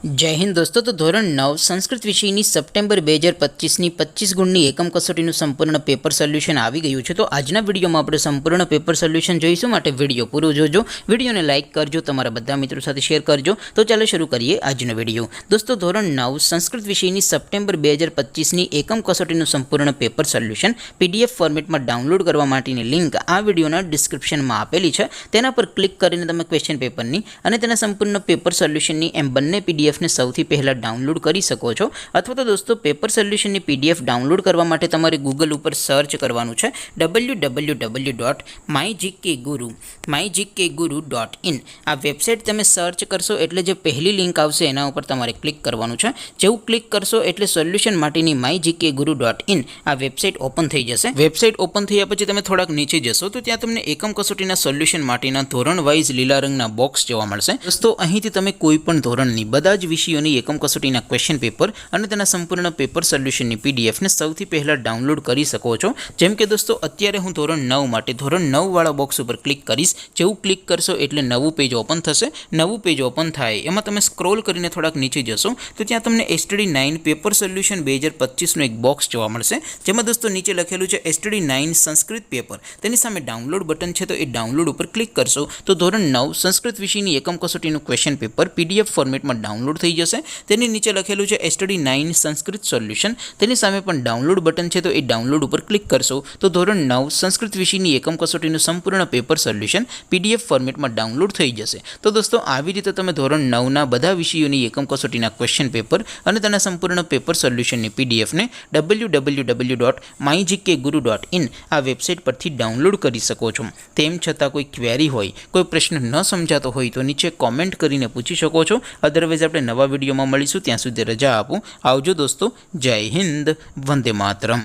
जय हिंद दोस्तों। तो धोरण 9 संस्कृत विषयની સપ્ટેમ્બર 2025ની 25 ગુણની એકમ કસોટીનું સંપૂર્ણ પેપર સોલ્યુશન આવી ગયું છે। તો આજના વિડીયોમાં આપણે સંપૂર્ણ પેપર સોલ્યુશન જોઈશું, માટે વિડીયો પૂરો જોજો, વિડીયોને લાઇક કરજો, તમારા બધા મિત્રો સાથે શેર કરજો। તો ચાલો શરૂ કરીએ આજનો વિડીયો। દોસ્તો ધોરણ 9 સંસ્કૃત વિષયની સપ્ટેમ્બર 2025ની એકમ કસોટીનું સંપૂર્ણ પેપર સોલ્યુશન પીડીએફ ફોર્મેટમાં ડાઉનલોડ કરવા માટેની લિંક આ વિડીયોના ડિસ્ક્રિપ્શનમાં આપેલી છે। તેના પર ક્લિક કરીને તમે ક્વેશ્ચન પેપરની અને તેના સંપૂર્ણ પેપર સોલ્યુશનની એમ બંને પીડીએફ ने સૌથી પહેલા ડાઉનલોડ કરી શકો છો। અથવા તો દોસ્તો પેપર સોલ્યુશનની પીડીએફ ડાઉનલોડ કરવા માટે તમારે ગૂગલ ઉપર સર્ચ કરવાનું છે www.mygkguru.in। આ વેબસાઇટ તમે સર્ચ કરશો એટલે જે પહેલી લિંક આવશે એના ઉપર તમારે ક્લિક કરવાનું છે। જેવું ક્લિક કરશો એટલે સોલ્યુશન માટેની mygkguru.in આ વેબસાઇટ ઓપન થઈ જશે। વેબસાઇટ ઓપન થયા પછી તમે થોડાક નીચે જશો તો ત્યાં તમને એકમ કસોટીના સોલ્યુશન માટેના ધોરણ વાઇઝ લીલા રંગના બોક્સ જોવા મળશે। દોસ્તો અહીંથી તમે કોઈ પણ ધોરણની બધા વિષયોની એકમ કસોટીના ક્વેશ્ચન પેપર અને તેના સંપૂર્ણ પેપર સોલ્યુશનની પીડીએફને સૌથી પહેલા ડાઉનલોડ કરી શકો છો। જેમ કે દોસ્તો અત્યારે હું ધોરણ 9 માટે ધોરણ 9 વાળા બોક્સ ઉપર ક્લિક કરીશ। જેવું ક્લિક કરશો એટલે નવું પેજ ઓપન થશે। નવું પેજ ઓપન થાય એમાં તમે સ્ક્રોલ કરીને થોડાક નીચે જશો તો ત્યાં તમને STD9 પેપર સોલ્યુશન 2025નું એક બોક્સ જોવા મળશે, જેમાં દોસ્તો નીચે લખેલું છે STD9 સંસ્કૃત પેપર। તેની સામે ડાઉનલોડ બટન છે, તો એ ડાઉનલોડ ઉપર ક્લિક કરશો તો ધોરણ 9 સંસ્કૃત વિષયની એકમ કસોટીનું ક્વેશ્ચન પેપર પીડીએફ ફોર્મેટમાં ડાઉનલોડ થઈ જશે। તેની નીચે લખેલું છે STD9 સંસ્કૃત સોલ્યુશન, તેની સામે પણ ડાઉનલોડ બટન છે, તો એ ડાઉનલોડ ઉપર ક્લિક કરશો તો ધોરણ 9 સંસ્કૃત વિષયની એકમ કસોટીનું સંપૂર્ણ પેપર સોલ્યુશન પીડીએફ ફોર્મેટમાં ડાઉનલોડ થઈ જશે। તો દોસ્તો આવી રીતે તમે ધોરણ 9ના બધા વિષયોની એકમ કસોટીના ક્વેશ્ચન પેપર અને તેના સંપૂર્ણ પેપર સોલ્યુશનની પીડીએફને www.mygkguru.in આ વેબસાઇટ પરથી ડાઉનલોડ કરી શકો છો। તેમ છતાં કોઈ ક્વેરી હોય, કોઈ પ્રશ્ન ન સમજાતો હોય તો નીચે કોમેન્ટ કરીને પૂછી શકો છો। અદરવાઇઝ આપણે નવા વિડીયોમાં મળીશું, ત્યાં સુધી રજા આપું। આવજો દોસ્તો, જય હિન્દ, વંદે માતરમ।